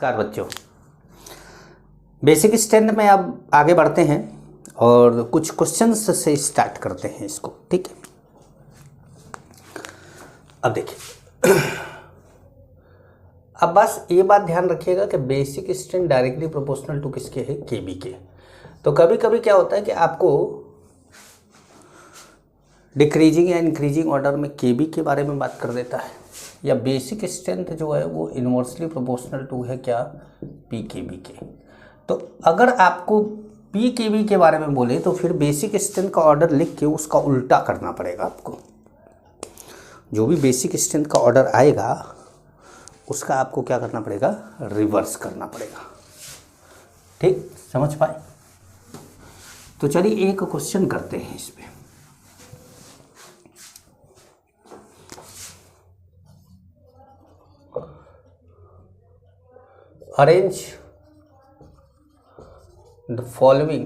नमस्कार बच्चों, basic strength में अब आगे बढ़ते हैं और कुछ क्वेश्चंस से स्टार्ट करते हैं इसको। ठीक है, अब देखिए, अब बस ये बात ध्यान रखिएगा कि basic strength directly proportional to किसके है, केबी के। तो कभी कभी क्या होता है कि आपको डिक्रीजिंग या इंक्रीजिंग ऑर्डर में केबी के बारे में बात कर देता है, या बेसिक स्ट्रेंथ जो है वो इन्वर्सली प्रोपोर्शनल टू है क्या, पी के बी के। तो अगर आपको पी के बी के बारे में बोले तो फिर बेसिक स्ट्रेंथ का ऑर्डर लिख के उसका उल्टा करना पड़ेगा आपको। जो भी बेसिक स्ट्रेंथ का ऑर्डर आएगा उसका आपको क्या करना पड़ेगा, रिवर्स करना पड़ेगा। ठीक, समझ पाए? तो चलिए एक क्वेश्चन करते हैं इस पे। Arrange the following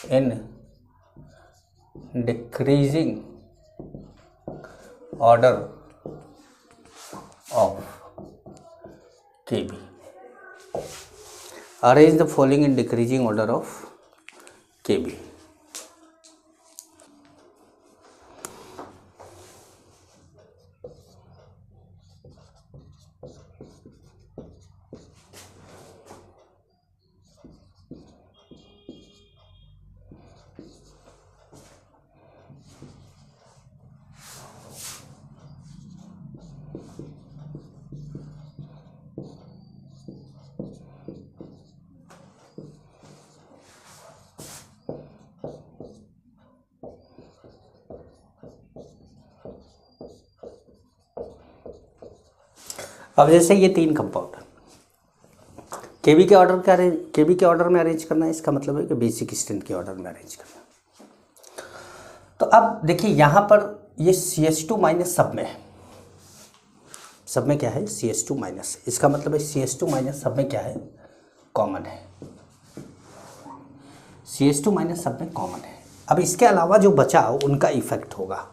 in decreasing order of KB. Arrange the following in decreasing order of KB. अब जैसे ये तीन कंपाउंड केबी के ऑर्डर का केबी के ऑर्डर में अरेंज करना है, इसका मतलब है कि बेसिक स्ट्रेंथ के ऑर्डर में अरेंज करना। तो अब देखिए यहाँ पर ये CH2 माइनस सब में है, सब में क्या है, CH2 माइनस। इसका मतलब है CH2 माइनस सब में क्या है, कॉमन है। CH2 माइनस सब में कॉमन है। अब इसके अलावा जो बचा उनका इफेक्ट होगा,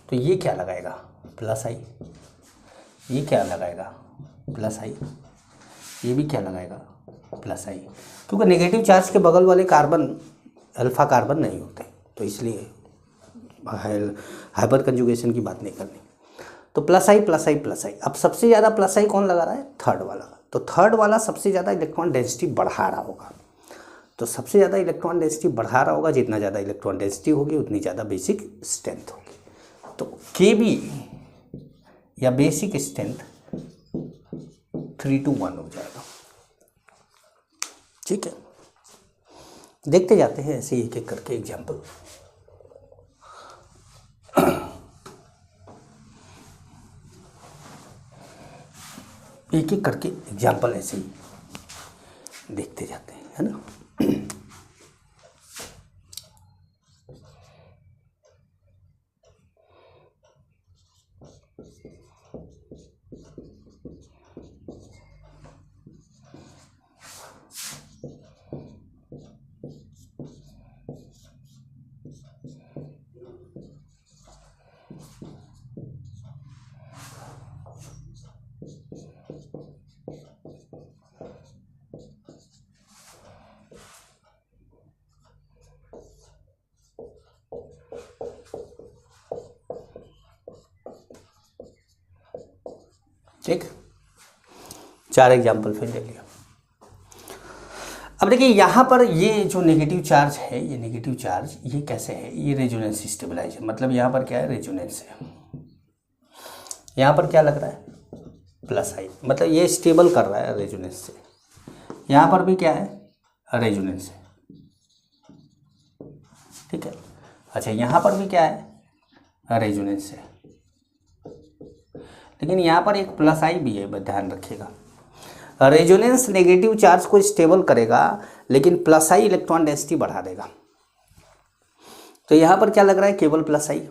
तो ये क्या लगाएगा, प्लस आई। ये क्या लगाएगा, प्लस आई। ये भी क्या लगाएगा, प्लस आई, क्योंकि नेगेटिव चार्ज के बगल वाले कार्बन अल्फा कार्बन नहीं होते, तो इसलिए हाइपर कंजुगेशन की बात नहीं करनी। तो प्लस आई प्लस आई प्लस आई। अब सबसे ज़्यादा प्लस आई कौन लगा रहा है, थर्ड वाला। तो थर्ड वाला सबसे ज़्यादा इलेक्ट्रॉन डेंसिटी बढ़ा रहा होगा। तो सबसे ज़्यादा इलेक्ट्रॉन डेंसिटी बढ़ा रहा होगा, जितना ज़्यादा इलेक्ट्रॉन डेंसिटी होगी उतनी ज़्यादा बेसिक स्ट्रेंथ होगी। तो केबी या बेसिक स्ट्रेंथ 3:1 हो जाएगा। ठीक है, देखते जाते हैं ऐसे एक एक करके एग्जाम्पल। एक एक करके एग्जाम्पल ऐसे ही देखते जाते हैं, है ना। ठीक, 4 एग्जाम्पल फिर ले लिया। अब देखिए यहाँ पर ये जो नेगेटिव चार्ज है, ये नेगेटिव चार्ज ये कैसे है, ये रेजोनेंस स्टेबलाइज है। मतलब यहाँ पर क्या है, रेजोनेंस है। यहाँ पर क्या लग रहा है, प्लस आई, मतलब ये स्टेबल कर रहा है रेजोनेंस से। यहाँ पर भी क्या है, रेजोनेंस है। ठीक है, अच्छा यहाँ पर भी क्या है, रेजोनेंस है। लेकिन यहाँ पर एक प्लस आई भी है, ध्यान रखिएगा। रेजोनेंस नेगेटिव चार्ज को स्टेबल करेगा, लेकिन प्लस आई इलेक्ट्रॉन डेंसिटी बढ़ा देगा। तो यहाँ पर क्या लग रहा है, केवल प्लस आई।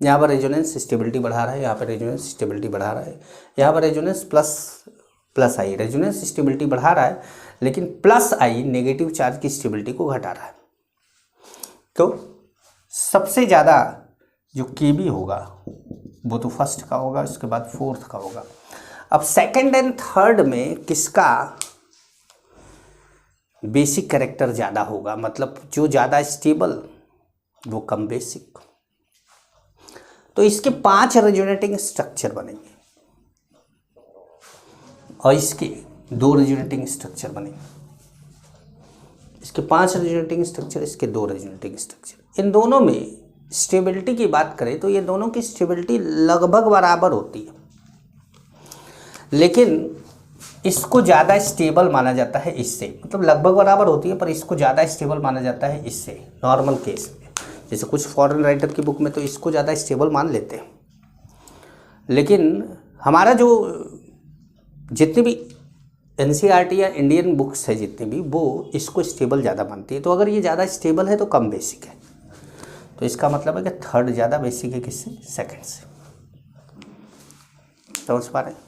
यहाँ पर रेजोनेंस स्टेबिलिटी बढ़ा रहा है, यहाँ पर रेजोनेंस स्टेबिलिटी बढ़ा रहा है, यहाँ पर रेजोनेंस प्लस आई, रेजोनेंस स्टेबिलिटी बढ़ा रहा है, लेकिन प्लस आई नेगेटिव चार्ज की स्टेबिलिटी को घटा रहा है। तो सबसे ज़्यादा जो केबी होगा वो तो फर्स्ट का होगा, इसके बाद फोर्थ का होगा। अब सेकंड एंड थर्ड में किसका बेसिक कैरेक्टर ज़्यादा होगा, मतलब जो ज़्यादा स्टेबल वो कम बेसिक। तो इसके 5 रेजोनेटिंग स्ट्रक्चर बनेंगे और इसके 2 रेजोनेटिंग स्ट्रक्चर बनेंगे। इसके 5 रेजोनेटिंग स्ट्रक्चर, इसके 2 रेजोनेटिंग स्ट्रक्चर। इन दोनों में स्टेबिलिटी की बात करें तो ये दोनों की स्टेबिलिटी लगभग बराबर होती है, लेकिन इसको ज़्यादा स्टेबल माना जाता है इससे, मतलब लगभग बराबर होती है पर इसको ज़्यादा स्टेबल माना जाता है इससे नॉर्मल केस में। जैसे कुछ फॉरेन राइटर की बुक में तो इसको ज़्यादा स्टेबल मान लेते हैं, लेकिन हमारा जो जितनी भी एनसीईआरटी या इंडियन बुक्स है जितनी भी, वो इसको स्टेबल ज़्यादा मानती है। तो अगर ये ज़्यादा स्टेबल है तो कम बेसिक है, तो इसका मतलब है कि थर्ड ज़्यादा बेसिक है किससे, सेकंड से। समझ पा रहे हैं?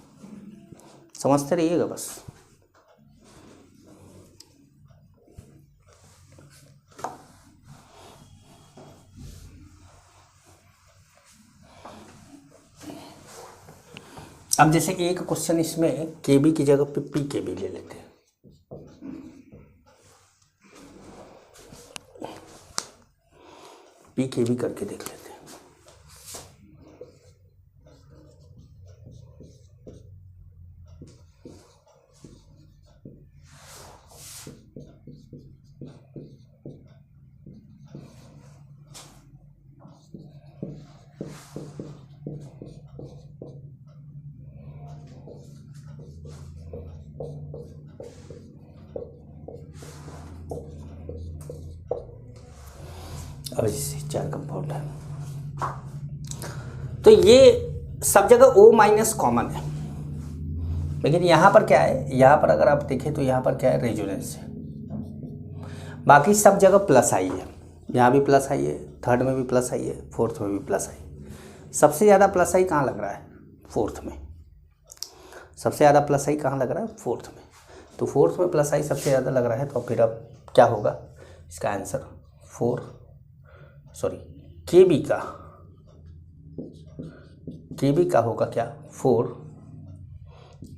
समझते रहिएगा बस। अब जैसे एक क्वेश्चन इसमें केबी की जगह पे पी केबी ले लेते हैं। पी केबी करके देख लेते हैं। अब इससे 4 कंपाउंड है, तो ये सब जगह O माइनस कॉमन है, लेकिन यहाँ पर क्या है, यहाँ पर अगर आप देखें तो यहाँ पर क्या है, रेजोनेंस है। बाकी सब जगह प्लस आई है, यहाँ भी प्लस आई है, थर्ड में भी प्लस आई है, फोर्थ में भी प्लस आई। सबसे ज़्यादा प्लस आई कहाँ लग रहा है, फोर्थ में। सबसे ज़्यादा प्लस आई कहाँ लग रहा है, फोर्थ में। तो फोर्थ में प्लस आई सबसे ज़्यादा लग रहा है, तो फिर अब क्या होगा इसका आंसर, केबी का होगा क्या, 4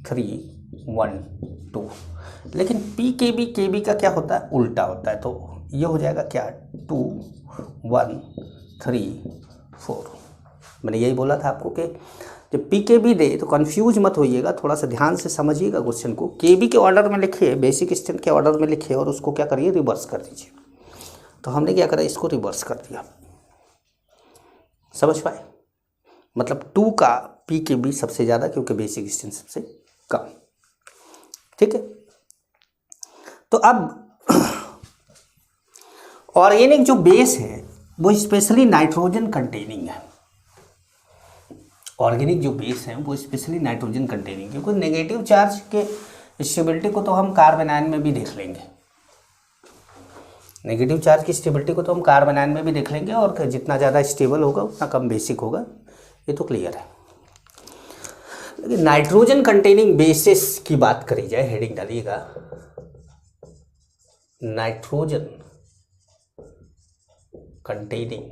3 1 2। लेकिन पी केबी का क्या होता है, उल्टा होता है। तो ये हो जाएगा क्या, 2 1 3 4। मैंने यही बोला था आपको कि जब पी केबी दे तो कंफ्यूज मत होइएगा, थोड़ा सा ध्यान से समझिएगा क्वेश्चन को। केबी के ऑर्डर में लिखिए, बेसिक स्ट्रेंथ के ऑर्डर में लिखिए और उसको क्या करिए, रिवर्स कर दीजिए। तो हमने क्या करा, इसको रिवर्स कर दिया। समझ पाए? मतलब 2 का पी केबी सबसे ज़्यादा, क्योंकि बेसिक स्ट्रेंथ सबसे कम। ठीक है, तो अब ऑर्गेनिक जो बेस है वो स्पेशली नाइट्रोजन कंटेनिंग है। ऑर्गेनिक जो बेस है वो स्पेशली नाइट्रोजन कंटेनिंग, क्योंकि नेगेटिव चार्ज के स्टेबिलिटी को तो हम कार्बन आयन में भी देख लेंगे। नेगेटिव चार्ज की स्टेबिलिटी को तो हम कार्बन आयन में भी देख लेंगे, और जितना ज़्यादा स्टेबल होगा उतना कम बेसिक होगा, ये तो क्लियर है। लेकिन नाइट्रोजन कंटेनिंग बेसिस की बात करी जाए, हेडिंग डालिएगा, nitrogen containing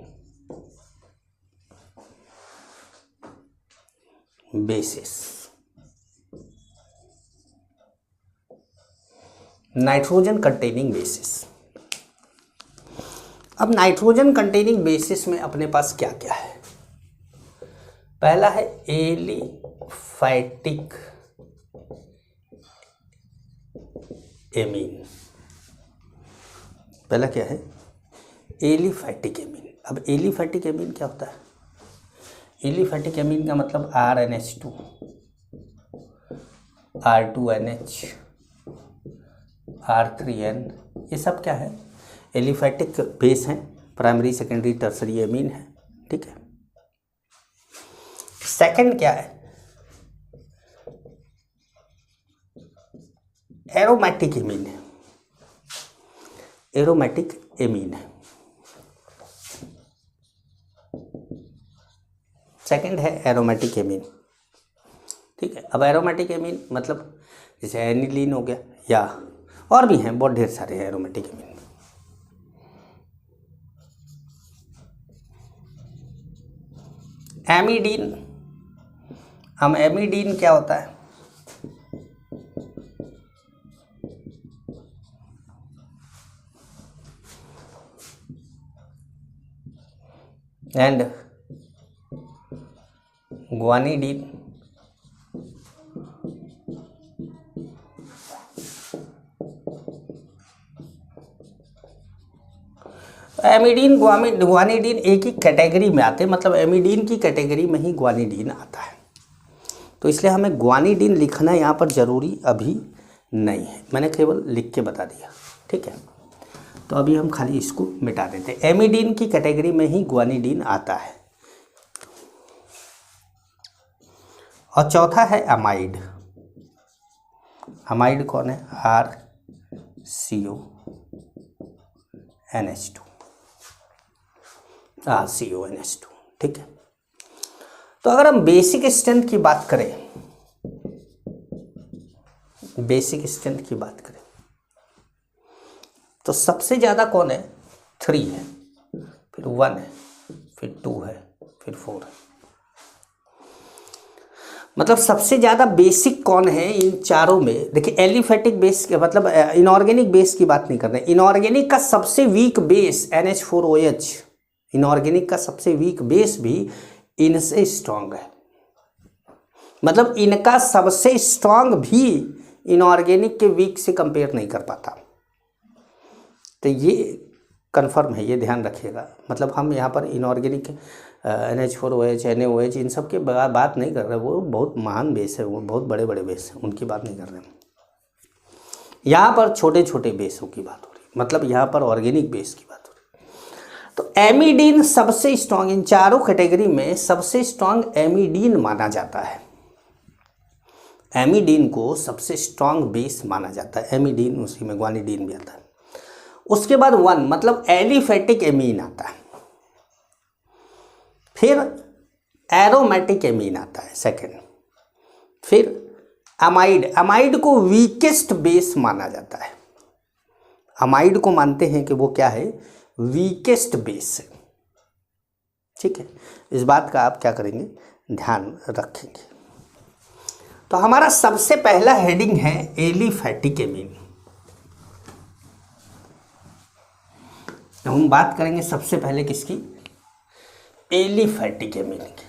basis. Nitrogen containing basis. अब नाइट्रोजन कंटेनिंग बेसिस में अपने पास क्या क्या है। पहला है एलिफैटिक एमीन। पहला क्या है, एलिफैटिक एमीन। अब एलिफैटिक एमीन क्या होता है, एलिफैटिक एमीन का मतलब RNH2 R2NH R3N, ये सब क्या है, एलिफैटिक बेस हैं, प्राइमरी सेकेंडरी टर्सरी एमीन है। ठीक है, सेकंड क्या है, एरोमेटिक एमीन है। एरोमेटिक एमीन है, सेकंड है एरोमेटिक एमीन। ठीक है, अब एरोमेटिक एमीन मतलब जैसे एनिलीन हो गया, या और भी हैं, बहुत ढेर सारे हैं एरोमेटिक एमीन। एमिडीन हम एमिडीन क्या होता है, एंड ग्वानिडीन एमिडीन ग्वानिडीन एक ही कैटेगरी में आते हैं, मतलब एमिडीन की कैटेगरी में ही ग्वानिडीन आता है। तो इसलिए हमें ग्वानिडीन लिखना यहाँ पर ज़रूरी अभी नहीं है, मैंने केवल लिख के बता दिया, ठीक है। तो अभी हम खाली इसको मिटा देते हैं। एमिडीन की कैटेगरी में ही ग्वानिडीन आता है। और चौथा है अमाइड। अमाइड कौन है, RCONH2, RCONH2, ठीक है। तो अगर हम बेसिक स्ट्रेंथ की बात करें, तो सबसे ज़्यादा कौन है, 3 है, फिर 1 है, फिर 2 है, फिर 4 है। मतलब सबसे ज़्यादा बेसिक कौन है इन चारों में। देखिए एलिफेटिक बेस के मतलब इनऑर्गेनिक बेस की बात नहीं कर रहे। इनऑर्गेनिक का सबसे वीक बेस NH4OH, इनऑर्गेनिक का सबसे वीक बेस भी इनसे स्ट्रांग है। मतलब इनका सबसे स्ट्रांग भी इनऑर्गेनिक के वीक से कंपेयर नहीं कर पाता। तो ये कंफर्म है, ये ध्यान रखिएगा। मतलब हम यहाँ पर इनऑर्गेनिक NH4OH NaOH इन सब के बात नहीं कर रहे, वो बहुत महान बेस है, वो बहुत बड़े बड़े बेस हैं, उनकी बात नहीं कर रहे। यहाँ पर छोटे छोटे बेसों की बात हो रही, मतलब यहाँ पर ऑर्गेनिक बेस की बात हो रही। तो एमिडीन सबसे स्ट्रांग, इन चारों कैटेगरी में सबसे स्ट्रांग एमिडीन माना जाता है। एमिडीन को सबसे स्ट्रांग बेस माना जाता है। एमिडीन, उसी में ग्वानिडीन भी आता है। उसके बाद 1 मतलब एलिफेटिक एमीन आता है। फिर एरोमेटिक एमीन आता है सेकंड। फिर अमाइड को वीकेस्ट बेस माना जाता है। अमाइड को मानते हैं कि वो क्या है, वीकेस्ट बेस है, ठीक है। इस बात का आप क्या करेंगे, ध्यान रखेंगे। तो हमारा सबसे पहला हेडिंग है एलिफेटिक एमीन। हम बात करेंगे सबसे पहले किसकी, एलिफेटिक एमीन की।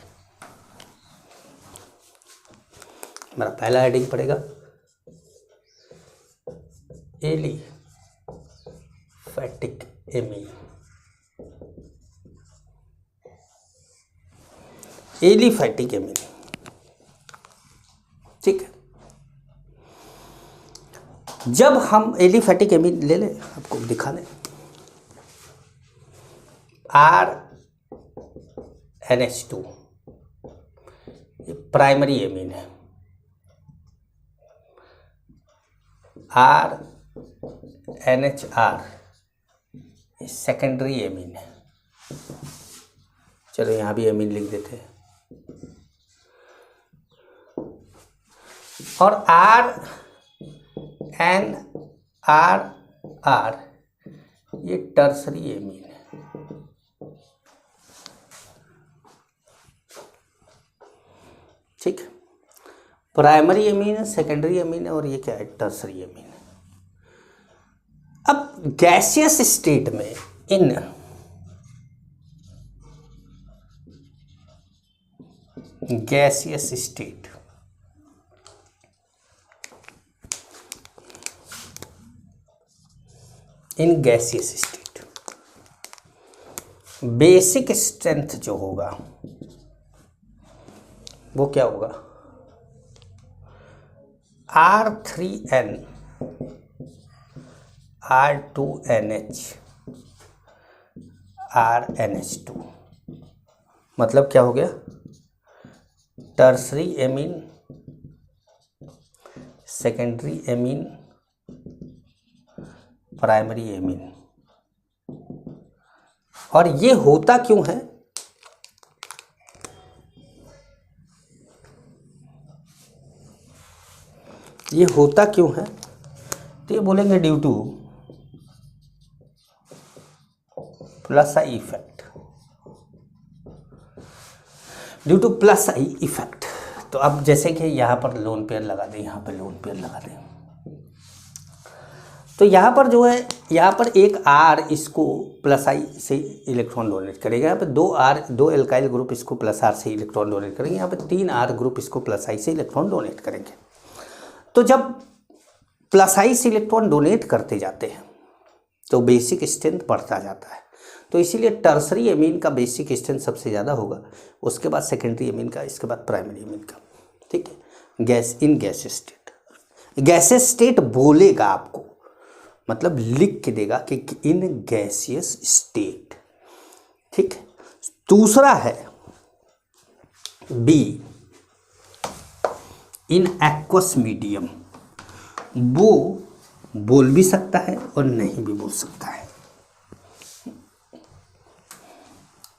हमारा पहला हेडिंग पड़ेगा एलिफेटिक एमीन। एलिफेटिक एमीन, ठीक है। जब हम एलिफेटिक एमीन ले लें, आपको दिखा लें, RNH2 ये प्राइमरी एमीन है, RNHR ये सेकेंडरी एमीन है। चलो यहाँ भी एमीन लिख देते हैं। और RNRR ये टर्सरी एमीन है, ठीक। प्राइमरी एमीन है, सेकेंडरी एमीन है, और ये क्या है, टर्सरी एमीन है। अब गैसियस स्टेट में in gaseous state basic strength जो होगा वो क्या होगा, R3N R2NH RNH2। मतलब क्या हो गया, tertiary amine, secondary amine, primary amine. और ये होता क्यों है, ये होता क्यों है, तो ये बोलेंगे due two plus I effect, due two plus I effect. तो अब जैसे कि यहाँ पर लोन पेयर लगा दें, यहाँ पर लोन पेयर लगा दें, तो यहाँ पर जो है, यहाँ पर एक R इसको प्लस I से इलेक्ट्रॉन डोनेट करेगा, यहाँ पे दो एल्काइल ग्रुप इसको प्लस R से इलेक्ट्रॉन डोनेट करेंगे, यहाँ पे 3 R ग्रुप इसको प्लस I से इलेक्ट्रॉन डोनेट करेंगे। तो जब प्लस I से इलेक्ट्रॉन डोनेट करते जाते हैं तो बेसिक स्ट्रेंथ बढ़ता जाता है, तो इसीलिए टर्सरी एमीन का बेसिक स्ट्रेंथ सबसे ज़्यादा होगा, उसके बाद सेकेंडरी एमीन का, इसके बाद प्राइमरी एमीन का। ठीक है, गैस स्टेट, गैस स्टेट बोलेगा आपको, मतलब लिख के देगा कि इन गैसियस स्टेट। ठीक है, दूसरा है बी, इन एक्वस मीडियम, वो बोल भी सकता है और नहीं भी बोल सकता है,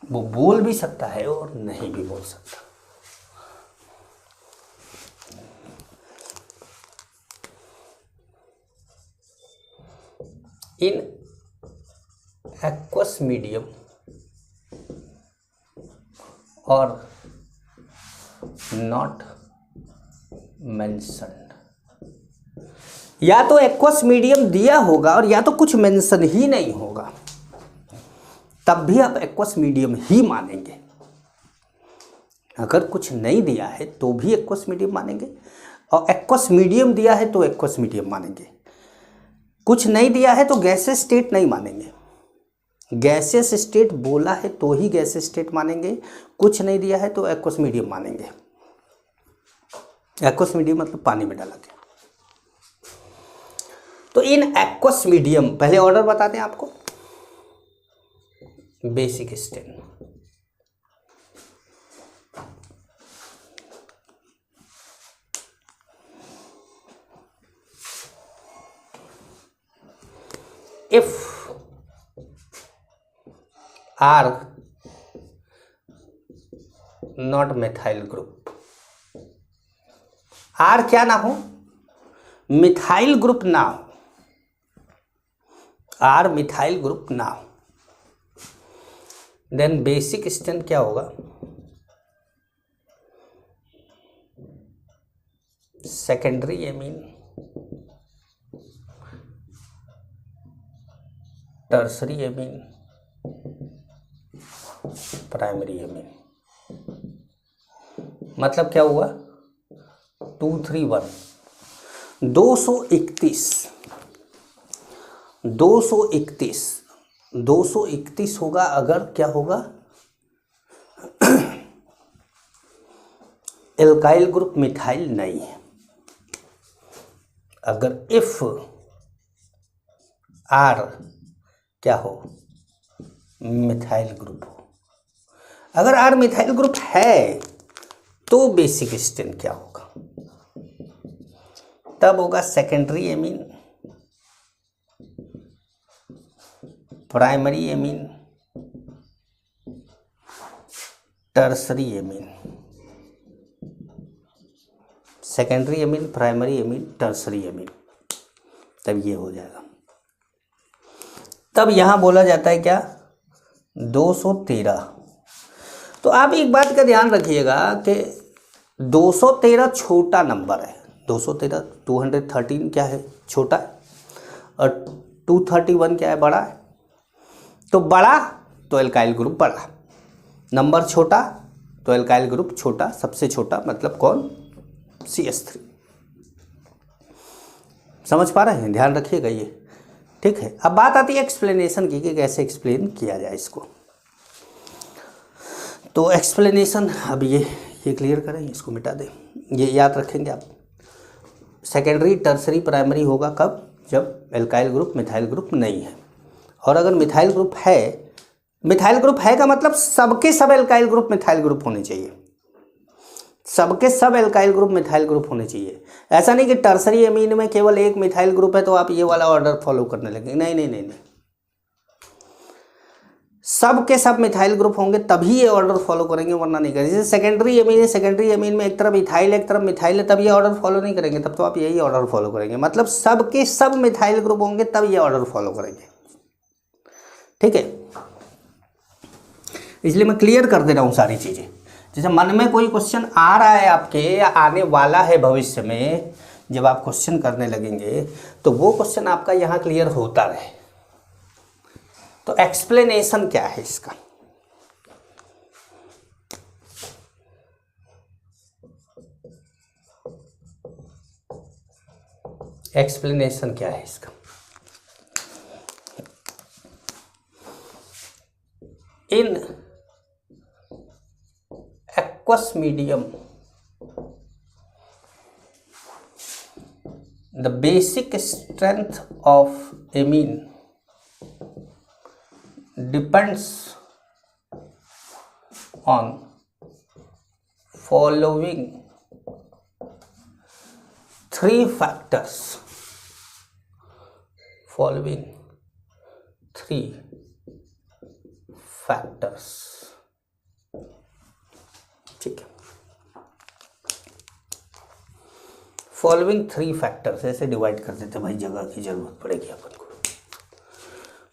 वो बोल भी सकता है और नहीं भी बोल सकता। इन एक्वस मीडियम और नॉट मेंशन्ड, या तो एक्वस मीडियम दिया होगा और या तो कुछ मेंशन ही नहीं होगा, तब भी आप एक्वस मीडियम ही मानेंगे। अगर कुछ नहीं दिया है तो भी एक्वस मीडियम मानेंगे, और एक्वस मीडियम दिया है तो एक्वस मीडियम मानेंगे। कुछ नहीं दिया है तो गैसेस स्टेट नहीं मानेंगे, गैसेस स्टेट बोला है तो ही गैसेस स्टेट मानेंगे, कुछ नहीं दिया है तो एक्वस मीडियम मानेंगे। एक्वस मीडियम मतलब पानी में डाला गया। तो इन एक्वस मीडियम, पहले ऑर्डर बताते हैं आपको, basic strength, if R not methyl group, R क्या ना हो, मिथाइल ग्रुप ना हो, R मिथाइल ग्रुप ना हो, देन बेसिक स्ट्रेंथ क्या होगा, secondary amine, tertiary amine, primary amine. मतलब क्या हुआ, 231, 231 होगा अगर क्या होगा, एल्काइल ग्रुप मिथाइल नहीं है। अगर इफ R क्या हो, मिथाइल ग्रुप हो, अगर R मिथाइल ग्रुप है तो बेसिक स्ट्रेंथ क्या होगा, तब होगा secondary amine, primary amine, tertiary amine, secondary amine, primary amine, tertiary amine, तब ये हो जाएगा। तब यहां बोला जाता है क्या, 213। तो आप एक बात का ध्यान रखिएगा कि 213 छोटा नंबर है, 213, 213 क्या है, छोटा है, और 231 क्या है, बड़ा है। तो बड़ा तो एल्काइल ग्रुप बड़ा, नंबर छोटा तो एल्काइल ग्रुप छोटा, सबसे छोटा मतलब कौन, CH3। समझ पा रहे हैं, ध्यान रखिएगा ये। ठीक है, अब बात आती है एक्सप्लेनेशन की कि कैसे एक्सप्लेन किया जाए इसको। तो एक्सप्लेनेशन अब ये क्लियर करें, इसको मिटा दें, ये याद रखेंगे आप। सेकेंडरी, टर्सरी, प्राइमरी होगा कब, जब एल्काइल ग्रुप मिथाइल ग्रुप नहीं है। और अगर मिथाइल ग्रुप है का मतलब सबके सब एल्काइल ग्रुप मिथाइल ग्रुप होने चाहिए, सबके सब एल्काइल ग्रुप मिथाइल ग्रुप होने चाहिए। ऐसा नहीं कि टर्सरी एमीन में केवल एक मिथाइल ग्रुप है तो आप ये वाला ऑर्डर फॉलो करने लगेंगे, नहीं, सब के सब मिथाइल ग्रुप होंगे तभी ये ऑर्डर फॉलो करेंगे, वरना नहीं करेंगे। जैसे सेकेंडरी एमीन है, सेकेंडरी एमीन में एक तरफ इथाइल एक तरफ मिथाइल है, तब ये ऑर्डर फॉलो नहीं करेंगे, तब तो आप यही ऑर्डर फॉलो करेंगे। मतलब सब के सब मिथाइल ग्रुप होंगे तब ये ऑर्डर फॉलो करेंगे। ठीक है, इसलिए मैं क्लियर कर दे रहा हूँ सारी चीज़ें। जैसे मन में कोई क्वेश्चन आ रहा है आपके या आने वाला है भविष्य में, जब आप क्वेश्चन करने लगेंगे तो वो क्वेश्चन आपका यहाँ क्लियर होता रहे। तो एक्सप्लेनेशन क्या है इसका? एक्सप्लेनेशन क्या है इसका? इन aqueous medium, the basic strength of amine depends on following three factors. Following three factors. ठीक है, फॉलोइंग थ्री फैक्टर्स ऐसे डिवाइड कर देते भाई, जगह की जरूरत पड़ेगी अपन को।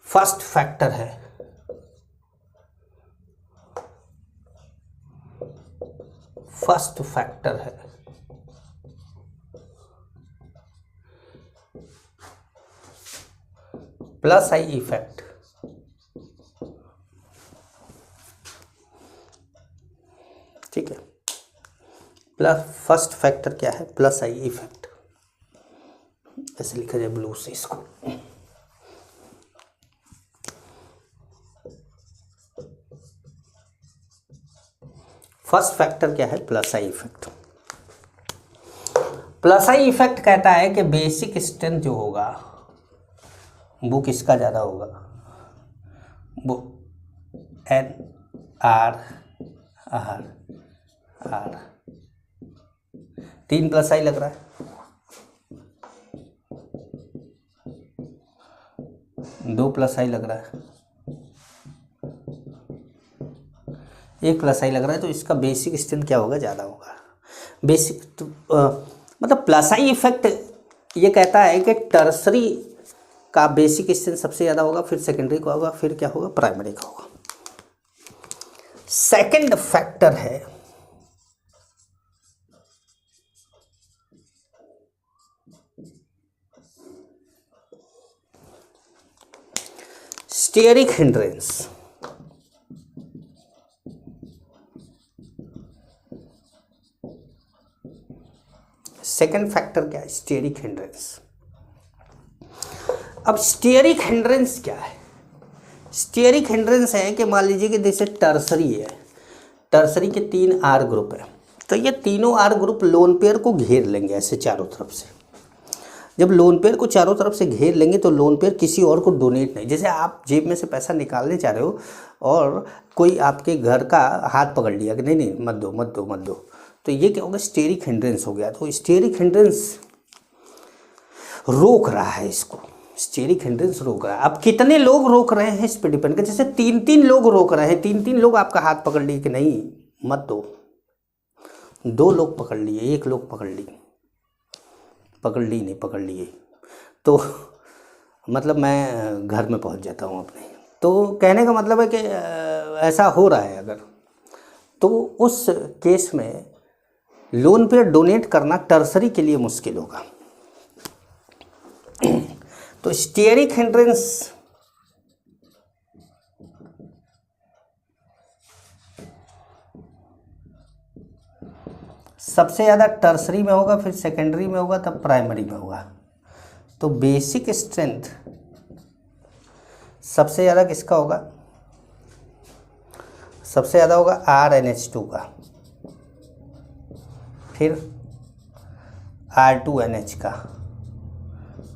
फर्स्ट फैक्टर है प्लस आई इफेक्ट। ठीक है, प्लस फर्स्ट फैक्टर क्या है? Plus I effect. ऐसे लिखा जाए ब्लू से इसको। फर्स्ट फैक्टर क्या है? Plus I effect. Plus I effect कहता है कि बेसिक स्ट्रेंथ जो होगा वो किसका ज़्यादा होगा? वो N R R R. 3 plus I लग रहा है, 2 प्लस आई लग रहा है, 1 प्लस आई लग रहा है। तो इसका बेसिक स्ट्रेंथ क्या होगा? ज़्यादा होगा। बेसिक तो, मतलब प्लस आई इफेक्ट ये कहता है कि टर्सरी का बेसिक स्ट्रेंथ सबसे ज़्यादा होगा, फिर सेकेंडरी का होगा, फिर क्या होगा? प्राइमरी का होगा। सेकंड फैक्टर है स्टेरिक हिंड्रेंस। सेकंड फैक्टर क्या है? Steric hindrance. अब स्टेरिक हिंड्रेंस क्या है? स्टेरिक हिंड्रेंस है कि मान लीजिए कि जैसे टर्सरी है, टर्सरी के 3 आर ग्रुप है, तो ये तीनों आर ग्रुप लोन पेयर को घेर लेंगे ऐसे चारों तरफ से। जब लोन पेयर को चारों तरफ से घेर लेंगे तो लोन पेयर किसी और को डोनेट नहीं। जैसे आप जेब में से पैसा निकालने चाह रहे हो और कोई आपके घर का हाथ पकड़ लिया कि नहीं नहीं मत दो मत दो मत दो, तो ये क्या होगा? स्टेरिक हिंड्रेंस हो गया। तो स्टेरिक हिंड्रेंस रोक रहा है इसको, स्टेरिक हिंड्रेंस रोक रहा है। अब कितने लोग रोक रहे हैं इस पर डिपेंड कर। जैसे 3 लोग रोक रहे हैं, 3 लोग आपका हाथ पकड़ लिए कि नहीं मत दो, 2 लोग पकड़ लिए, 1 लोग पकड़ लिए, पकड़ ली नहीं पकड़ लिए, तो मतलब मैं घर में पहुंच जाता हूं अपने। तो कहने का मतलब है कि ऐसा हो रहा है अगर, तो उस केस में लोन पे डोनेट करना टर्सरी के लिए मुश्किल होगा। तो स्टेरिक हिंड्रेंस सबसे ज़्यादा टर्सरी में होगा, फिर सेकेंडरी में होगा, तब प्राइमरी में होगा। तो बेसिक स्ट्रेंथ सबसे ज़्यादा किसका होगा? सबसे ज़्यादा होगा RnH2 का, फिर R2NH का,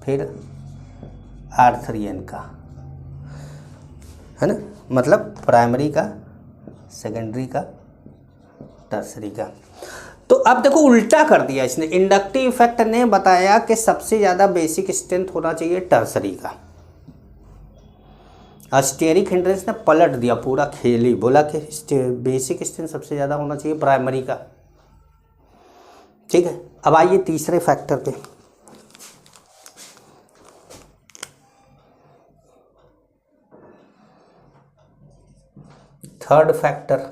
फिर R3N का, है ना? मतलब प्राइमरी का, सेकेंडरी का, टर्सरी का। तो अब देखो उल्टा कर दिया इसने। इंडक्टिव इफेक्ट ने बताया कि सबसे ज़्यादा बेसिक स्ट्रेंथ होना चाहिए टर्सरी का, और स्टेरिक हिंड्रेंस ने पलट दिया पूरा खेल ही, बोला कि बेसिक स्ट्रेंथ सबसे ज़्यादा होना चाहिए प्राइमरी का। ठीक है, अब आइए तीसरे फैक्टर पे। थर्ड फैक्टर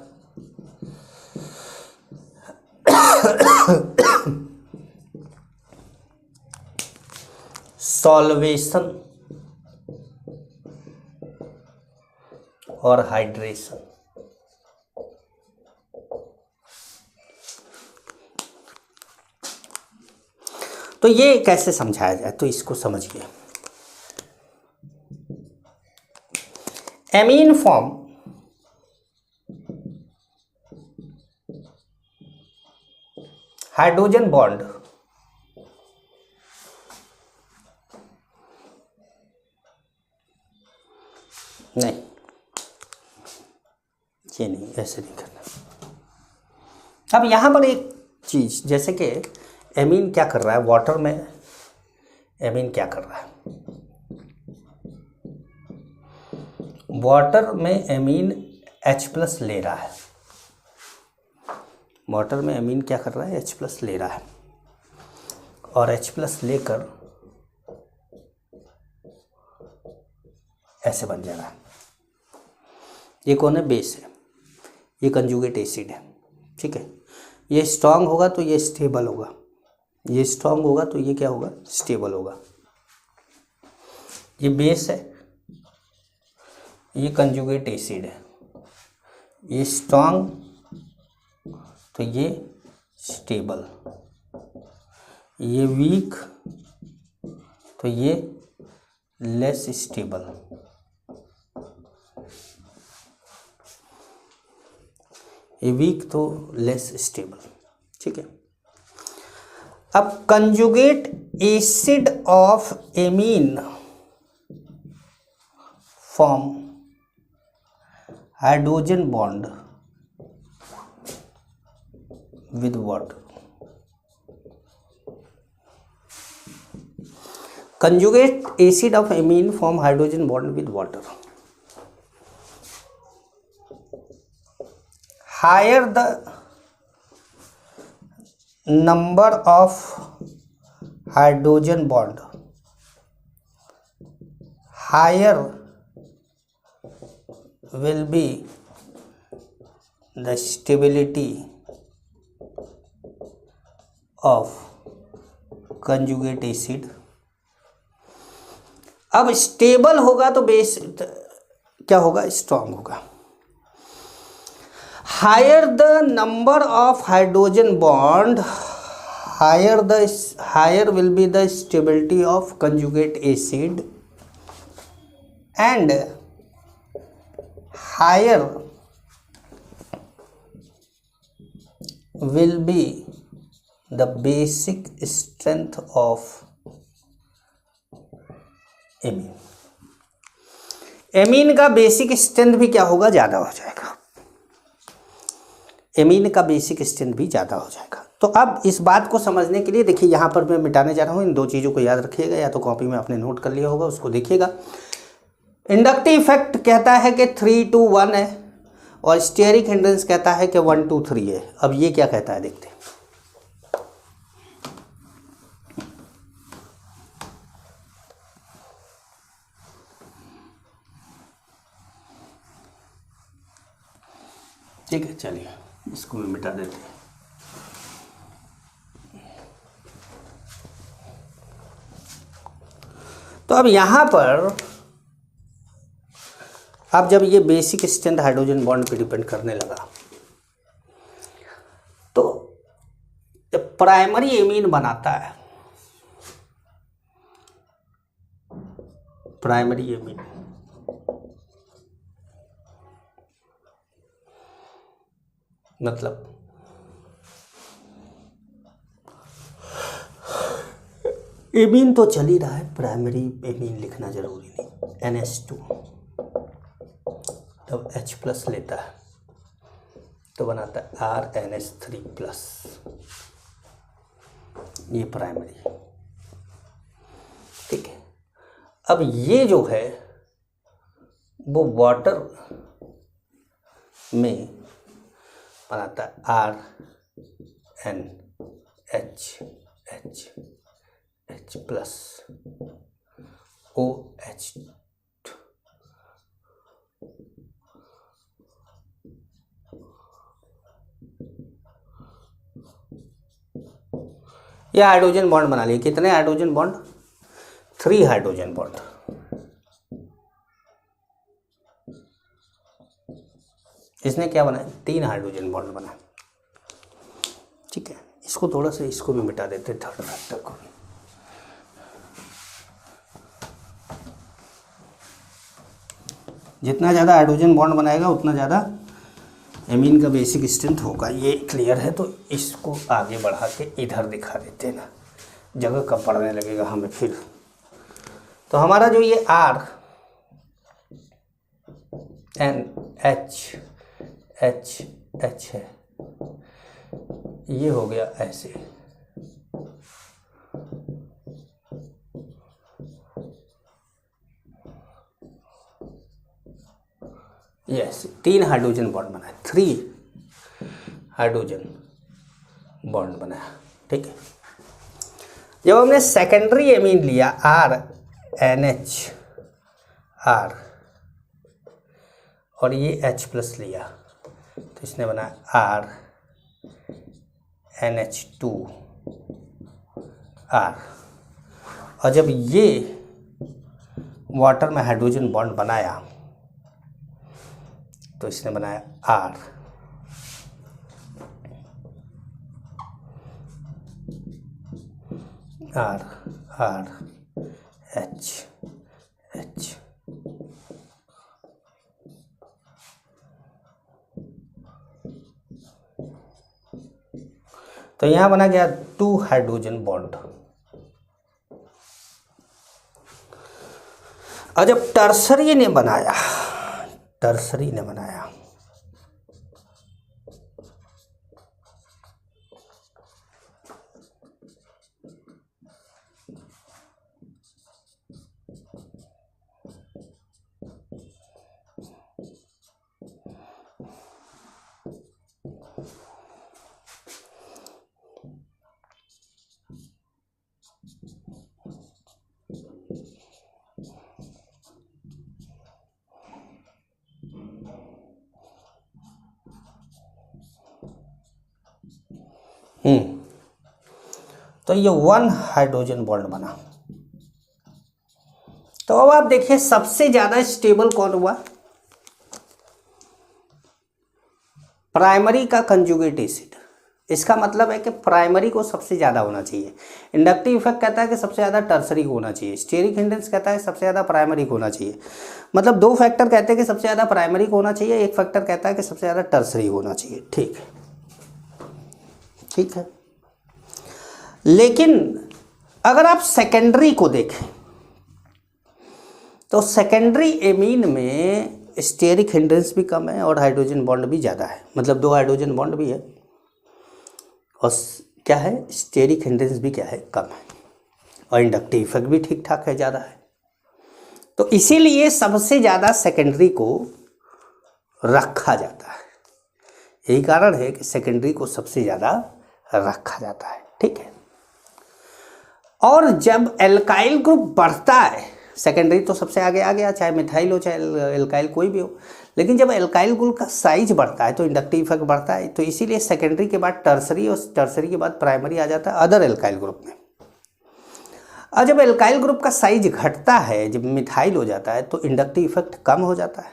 सॉल्वेशन और हाइड्रेशन। तो ये कैसे समझाया जाए, तो इसको समझिए। एमीन फॉर्म हाइड्रोजन बॉन्ड नहीं, ये नहीं, ऐसे नहीं करना। अब यहां पर एक चीज, जैसे कि एमीन क्या कर रहा है वाटर में, एमीन क्या कर रहा है वाटर में, एमीन H+ ले रहा है। वाटर में एमीन क्या कर रहा है, H+ ले रहा है, और H+ लेकर ऐसे बन जा रहा है। ये कौन है, बेस है, ये कंजुगेट एसिड है, ठीक है। ये स्ट्रांग होगा तो ये स्टेबल होगा, ये स्ट्रांग होगा तो ये क्या होगा, स्टेबल होगा। ये बेस है, ये कंजुगेट एसिड है, ये स्ट्रांग तो ये स्टेबल, ये वीक तो ये लेस स्टेबल। ये वीक तो लेस स्टेबल, ठीक है। अब conjugate acid of amine form hydrogen bond with water. Conjugate acid of amine form hydrogen bond with water. Higher the number of hydrogen bond, higher will be the stability of conjugate acid। अब stable होगा तो base क्या होगा, strong होगा। Higher the number of hydrogen bond, higher will be the stability of conjugate acid, and higher will be the basic strength of amine. Amine का basic strength भी क्या होगा, ज़्यादा हो जाएगा। एमीन का बेसिक स्ट्रेंथ भी ज़्यादा हो जाएगा। तो अब इस बात को समझने के लिए देखिए, यहाँ पर मैं मिटाने जा रहा हूँ, इन दो चीज़ों को याद रखिएगा, या तो कॉपी में आपने नोट कर लिया होगा, उसको देखिएगा। इंडक्टिव इफेक्ट कहता है कि 3-2-1 है, और स्टेरिक हिंड्रेंस कहता है कि 1-2-3 है। अब ये क्या कहता है, देखते हैं। ठीक है, चलिए इसको मैं मिटा देते हैं। तो अब यहां पर अब जब ये बेसिक स्ट्रेंथ हाइड्रोजन बॉन्ड पे डिपेंड करने लगा, तो जब प्राइमरी एमीन बनाता है, प्राइमरी एमीन मतलब एमीन तो चल ही रहा है, प्राइमरी एमीन लिखना जरूरी नहीं। NH2 जब H+ लेता है तो बनाता है RNH3+, ये प्राइमरी है, ठीक है। अब ये जो है वो वाटर में बनाता है RNH+, OH, ये हाइड्रोजन बॉन्ड बना लिए। कितने हाइड्रोजन बॉन्ड? 3 hydrogen bond. इसने क्या बनाया? 3 हाइड्रोजन बॉन्ड बनाया। ठीक है, इसको थोड़ा सा इसको भी मिटा देते हैं, थर्ड फैक्टर को। जितना ज़्यादा हाइड्रोजन बॉन्ड बनाएगा उतना ज़्यादा एमीन का बेसिक स्ट्रेंथ होगा। ये क्लियर है? तो इसको आगे बढ़ा के इधर दिखा देते हैं ना, जगह कब पड़ने लगेगा हमें फिर। तो हमारा जो ये R N H H H है, ये हो गया ऐसे। यस, 3 हाइड्रोजन बॉन्ड बनाया, 3 हाइड्रोजन बॉन्ड बनाया। ठीक है, जब हमने सेकेंडरी एमीन लिया RNH R और ये H+ लिया, तो इसने बनाया RNH2 R। और जब ये वाटर में हाइड्रोजन बॉन्ड बनाया तो इसने बनाया R R R H H। तो यहां बना गया 2 हाइड्रोजन बॉन्ड। और जब टर्सरी ने बनाया, टर्सरी ने बनाया तो ये 1 हाइड्रोजन बॉन्ड बना। तो अब आप देखिए सबसे ज्यादा स्टेबल कौन हुआ? प्राइमरी का कंजुगेट एसिड। इसका मतलब है कि प्राइमरी को सबसे ज्यादा होना चाहिए। इंडक्टिव इफेक्ट कहता है कि सबसे ज्यादा टर्सरी को होना चाहिए। स्टेरिक हिंड्रेंस कहता है सबसे ज्यादा प्राइमरी को होना चाहिए। मतलब 2 फैक्टर कहते हैं कि सबसे ज्यादा प्राइमरी को होना चाहिए, 1 फैक्टर कहता है कि सबसे ज्यादा टर्सरी होना चाहिए। ठीक है, ठीक है। लेकिन अगर आप सेकेंडरी को देखें तो सेकेंडरी एमीन में स्टेरिक हिंड्रेंस भी कम है और हाइड्रोजन बॉन्ड भी ज़्यादा है। मतलब 2 हाइड्रोजन बॉन्ड भी है और क्या है, स्टेरिक हिंड्रेंस भी क्या है, कम है। और इंडक्टिव इफेक्ट भी ठीक ठाक है, ज़्यादा है। तो इसीलिए सबसे ज़्यादा सेकेंडरी को रखा जाता है। यही कारण है कि सेकेंडरी को सबसे ज़्यादा रखा जाता है। ठीक है। और जब एल्काइल ग्रुप बढ़ता है, सेकेंडरी तो सबसे आगे आ गया, चाहे मिथाइल हो चाहे एल्काइल कोई भी हो, लेकिन जब एल्काइल ग्रुप का साइज बढ़ता है तो इंडक्टिव इफेक्ट बढ़ता है। तो इसीलिए सेकेंडरी के बाद टर्सरी और टर्सरी के बाद प्राइमरी आ जाता है अदर एल्काइल ग्रुप में। और जब एल्काइल ग्रुप का साइज घटता है, जब मिथाइल हो जाता है, तो इंडक्टिव इफेक्ट कम हो जाता है।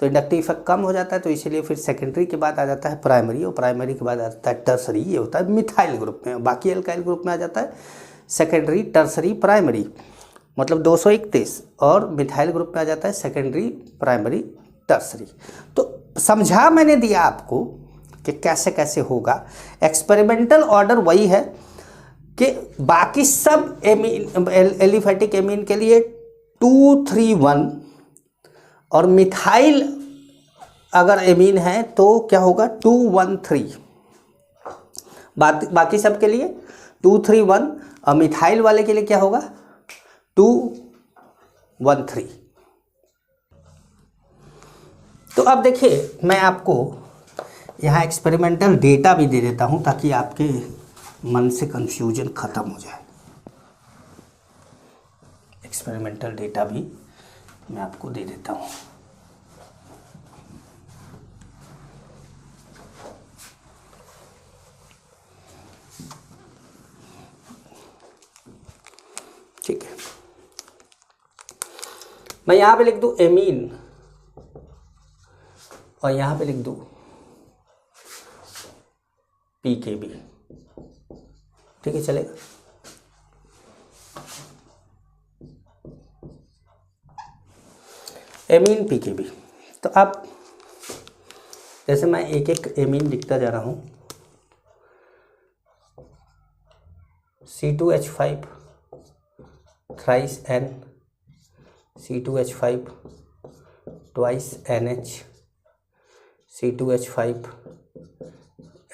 तो इंडक्टिव इफेक्ट कम हो जाता है तो इसीलिए फिर सेकेंडरी के बाद आ जाता है प्राइमरी और प्राइमरी के बाद आता है टर्सरी। ये होता है मिथाइल ग्रुप में। बाकी एल्काइल ग्रुप में आ जाता है सेकेंडरी, टर्सरी, प्राइमरी, मतलब 231। और मिथाइल ग्रुप में आ जाता है सेकेंडरी, प्राइमरी, टर्सरी। तो समझा मैंने दिया आपको कि कैसे कैसे होगा। एक्सपेरिमेंटल ऑर्डर वही है कि बाकी सब एमीन, एलिफेटिक एमीन के लिए 231 और मिथाइल अगर एमीन है तो क्या होगा 213। बाकी सब के लिए 231 और मिथाइल वाले के लिए क्या होगा 213। तो अब देखिए मैं आपको यहाँ एक्सपेरिमेंटल डेटा भी दे देता हूँ ताकि आपके मन से कंफ्यूजन खत्म हो जाए। एक्सपेरिमेंटल डेटा भी मैं आपको दे देता हूँ। ठीक है, मैं यहाँ पे लिख दूँ एमीन और यहाँ पे लिख दूँ पीकेबी, ठीक है, चलेगा। एमीन पीकेबी, तो अब जैसे मैं एक एक एमीन लिखता जा रहा हूँ, C2H5 thrice N, C2H5 twice NH, C2H5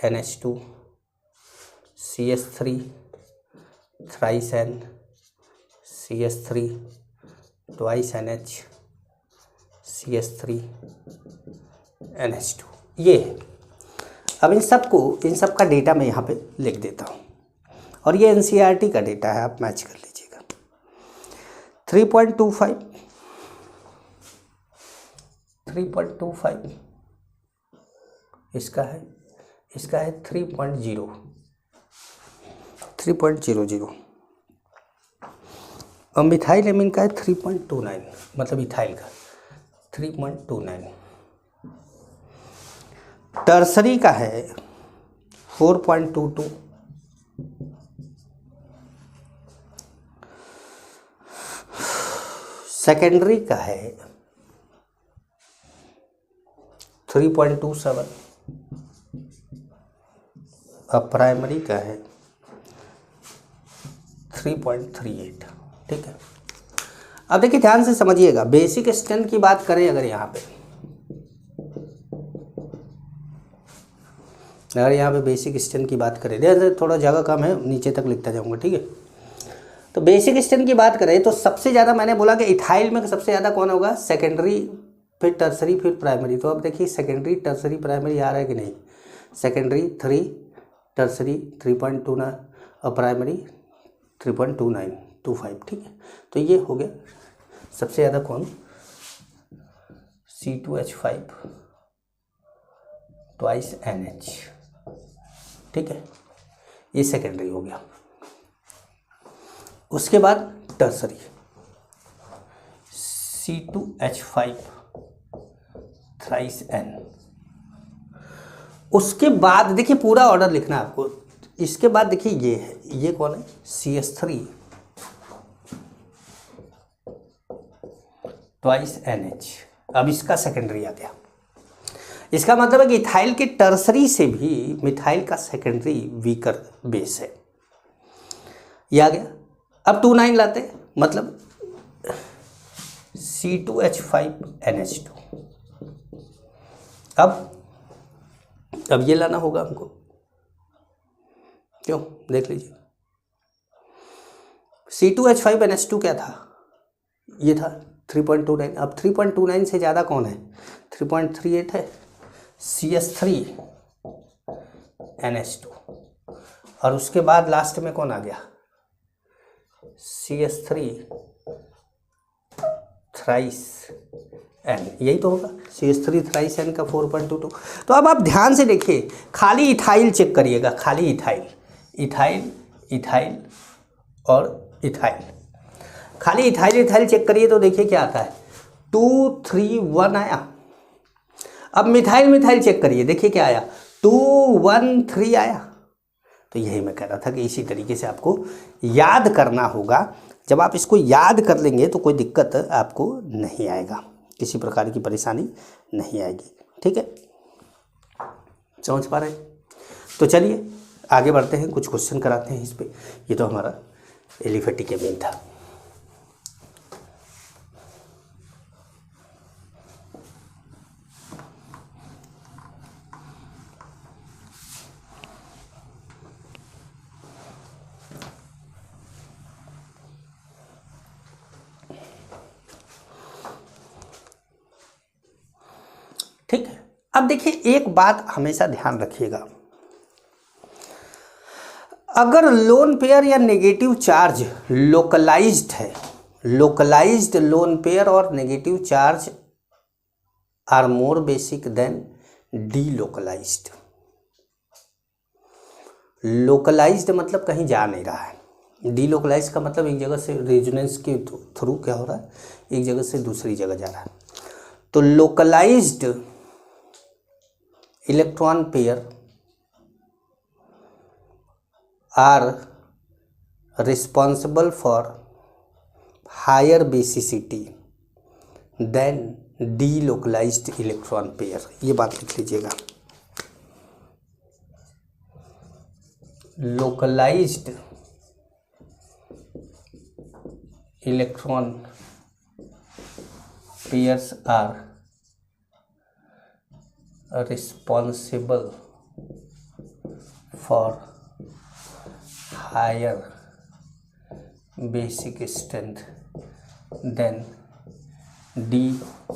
NH2, CS3 thrice N, CS3 twice NH, CS3 NH2, ये है। अब इन सब का डेटा मैं यहाँ पे लिख देता हूँ और ये NCERT का डेटा है, आप मैच कर लीजिएगा। 3.25 इसका है 3.00 और मिथाइल एमीन का है 3.29, मतलब इथाइल का 3.29। टर्सरी का है 4.22, सेकेंडरी का है 3.27 और प्राइमरी का है 3.38, ठीक है। अब देखिए ध्यान से समझिएगा, बेसिक स्ट्रेंथ की बात करें अगर यहाँ पे बेसिक स्ट्रेंथ की बात करें, ध्यान से, थोड़ा जगह कम है, नीचे तक लिखता जाऊँगा, ठीक है। तो बेसिक स्ट्रेंथ की बात करें तो सबसे ज़्यादा मैंने बोला कि इथाइल में सबसे ज़्यादा कौन होगा, सेकेंडरी, फिर टर्सरी, फिर प्राइमरी। तो अब देखिए सेकेंडरी, टर्सरी, प्राइमरी आ रहा है कि नहीं। सेकेंडरी 3, टर्सरी 3.29 और प्राइमरी 3.2925, ठीक है। तो ये हो गया सबसे ज़्यादा कौन, C2H5 ट्वाइस NH, ठीक है, ये सेकेंडरी हो गया। उसके बाद टर्सरी C2H5 थ्राइस N। उसके बाद देखिए पूरा ऑर्डर लिखना है आपको। इसके बाद देखिए ये है, ये कौन है, CS3 ट्वाइस NH। अब इसका सेकेंडरी आ गया। इसका मतलब है कि इथाइल के टर्सरी से भी मिथाइल का सेकेंडरी वीकर बेस है, ये आ गया। अब 29 लाते हैं, मतलब C2H5 NH2। अब ये लाना होगा हमको, क्यों, देख लीजिए। C2H5 NH2 क्या था, ये था 3.29। अब 3.29 से ज़्यादा कौन है, 3.38 है, CS3 NH2। और उसके बाद लास्ट में कौन आ गया, CS3 थ्राइस N, यही तो होगा, CS3 थ्राइस N का 4.22। तो अब आप ध्यान से देखिए, खाली इथाइल चेक करिएगा, खाली इथाइल और इथाइल, खाली इथाइल चेक करिए तो देखिए क्या आता है, 231 आया। अब मिथाइल चेक करिए, देखिए क्या आया, 213 आया। तो यही मैं कह रहा था कि इसी तरीके से आपको याद करना होगा। जब आप इसको याद कर लेंगे तो कोई दिक्कत आपको नहीं आएगा, किसी प्रकार की परेशानी नहीं आएगी, ठीक है, समझ पा रहे हैं। तो चलिए आगे बढ़ते हैं, कुछ क्वेश्चन कराते हैं इस पे। ये तो हमारा एलिफेटिक एमीन था। ठीक है, अब देखिए एक बात हमेशा ध्यान रखिएगा, अगर लोन पेयर या नेगेटिव चार्ज लोकलाइज्ड है, लोकलाइज्ड लोन पेयर और negative charge are more basic than delocalised. Localised मतलब कहीं जा नहीं रहा है, डीलोकलाइज का मतलब एक जगह से रेजोनेंस के थ्रू क्या हो रहा है, एक जगह से दूसरी जगह जा रहा है। तो localised electron pair are responsible for higher basicity than delocalised electron pair. ये बात लिख लीजिएगा। Localised electron pairs are responsible for higher basic strength than delocalised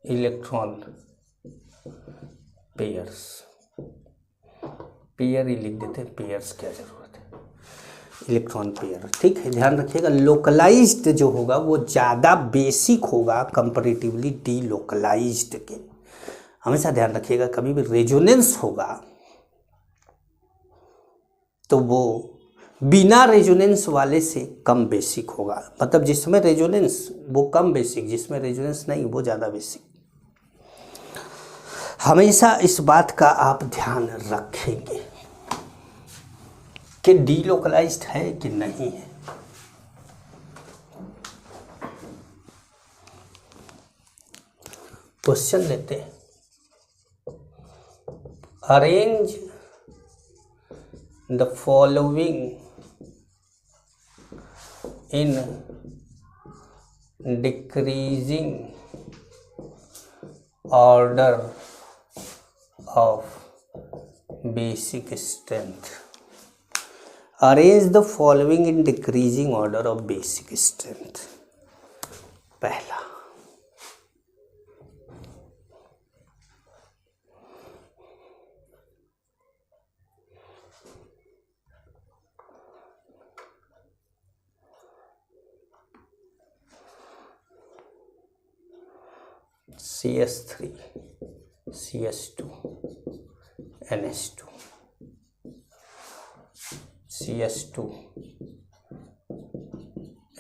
electron pairs. Pair ही लिख देते हैं, पेयर्स क्या जरूरत है, इलेक्ट्रॉन पेयर। ठीक है, ध्यान रखिएगा। लोकलाइज्ड जो होगा वो ज़्यादा बेसिक होगा कंपैरेटिवली डीलोकलाइज्ड के। हमेशा ध्यान रखिएगा, कभी भी रेजोनेंस होगा तो वो बिना रेजोनेंस वाले से कम बेसिक होगा। मतलब जिसमें रेजोनेंस वो कम बेसिक, जिसमें रेजोनेंस नहीं वो ज़्यादा बेसिक। हमेशा इस बात का आप ध्यान रखेंगे कि डीलोकलाइज्ड है कि नहीं है। क्वेश्चन लेते हैं। Arrange the following in decreasing order of basic strength. Arrange the following in decreasing order of basic strength. पहला, CS3 CS2 NH2 CS2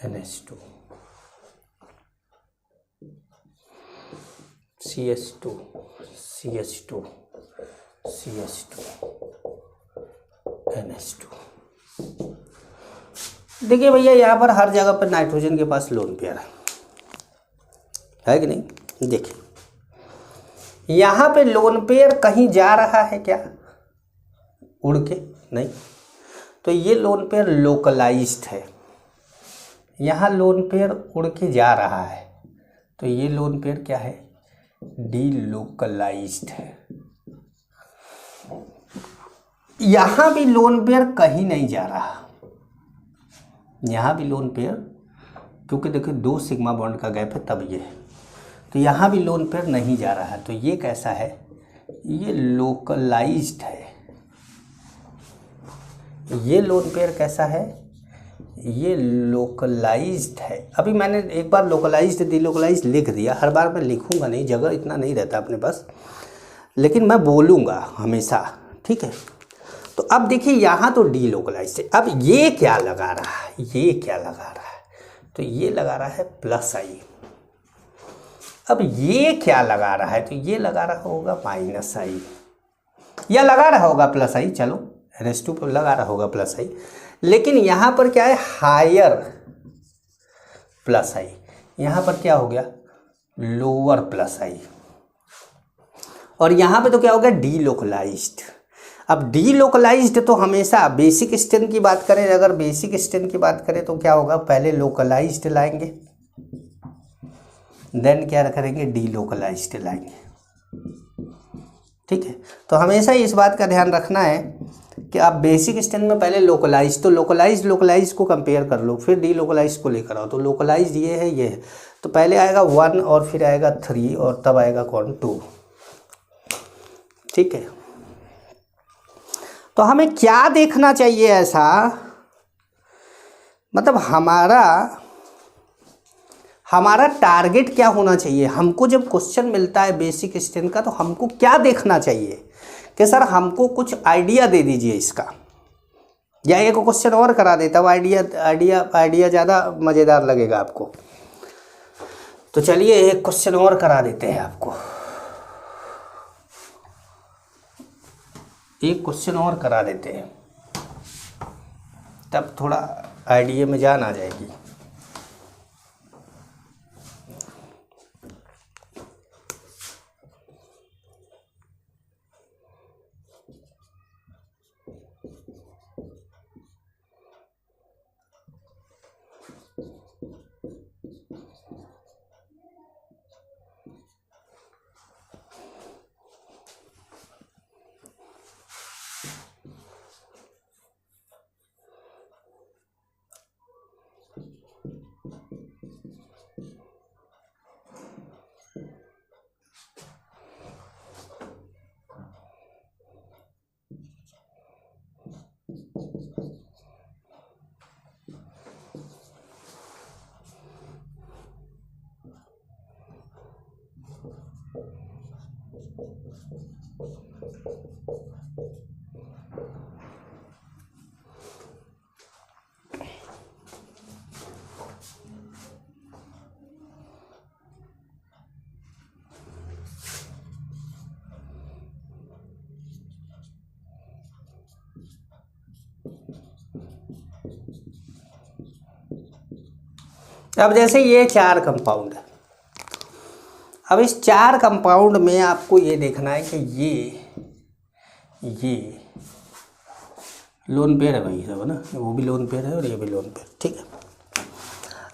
NH2 CS2 CH2 CH2 NH2। देखिए भैया, यहाँ पर हर जगह पर नाइट्रोजन के पास लोन पेयर है कि नहीं। देखिए यहाँ पे लोन पेयर कहीं जा रहा है क्या, उड़ के? नहीं। तो ये लोन पेयर लोकलाइज्ड है। यहाँ लोन पेयर उड़ के जा रहा है, तो ये लोन पेयर क्या है, डीलोकलाइज्ड है। यहाँ भी लोन पेयर कहीं नहीं जा रहा, यहाँ भी लोन पेयर, क्योंकि देखिए 2 सिग्मा बॉन्ड का गैप है तब ये है, तो यहाँ भी लोन पेयर नहीं जा रहा है। तो ये कैसा है, ये लोकलाइज्ड है। ये लोन पेयर कैसा है, ये लोकलाइज्ड है। अभी मैंने एक बार लोकलाइज्ड डीलोकलाइज्ड लिख दिया, हर बार मैं लिखूंगा नहीं, जगह इतना नहीं रहता अपने पास, लेकिन मैं बोलूँगा हमेशा। ठीक है, तो अब देखिए यहाँ तो डीलोकलाइज्ड है। अब ये क्या लगा रहा है, ये क्या लगा रहा है, तो ये लगा रहा है प्लस आई। अब ये क्या लगा रहा है, तो ये लगा रहा होगा माइनस आई, या लगा रहा होगा प्लस आई। चलो NH2 पर लगा रहा होगा प्लस आई, लेकिन यहाँ पर क्या है, हायर प्लस आई। यहाँ पर क्या हो गया, लोअर प्लस आई। और यहाँ पे तो क्या हो गया, डीलोकलाइज्ड। अब डीलोकलाइज्ड तो हमेशा बेसिक स्ट्रेंथ की बात करें, अगर बेसिक स्ट्रेंथ की बात करें तो क्या होगा, पहले लोकलाइज्ड लाएंगे, देन क्या करेंगे, डीलोकलाइज्ड लाएंगे। ठीक है, तो हमेशा इस बात का ध्यान रखना है कि आप बेसिक स्ट्रेंथ में पहले लोकलाइज, तो लोकलाइज को कंपेयर कर लो, फिर डीलोकलाइज को लेकर आओ। तो लोकलाइज ये है, तो पहले आएगा 1 और फिर आएगा 3 और तब आएगा कौन, 2। ठीक है, तो हमें क्या देखना चाहिए ऐसा, मतलब हमारा टारगेट क्या होना चाहिए। हमको जब क्वेश्चन मिलता है बेसिक स्ट्रेंथ का तो हमको क्या देखना चाहिए कि सर हमको कुछ आइडिया दे दीजिए इसका, या एक क्वेश्चन और करा देता हूँ, आइडिया ज़्यादा मज़ेदार लगेगा आपको। तो चलिए एक क्वेश्चन और करा देते हैं आपको, एक क्वेश्चन और करा देते हैं, तब थोड़ा आइडिया में जान आ जाएगी। अब जैसे ये 4 कंपाउंड है, अब इस 4 कंपाउंड में आपको ये देखना है कि ये लोन पेयर है भाई, सब है ना, वो भी लोन पेयर है और ये भी लोन पेयर, ठीक है।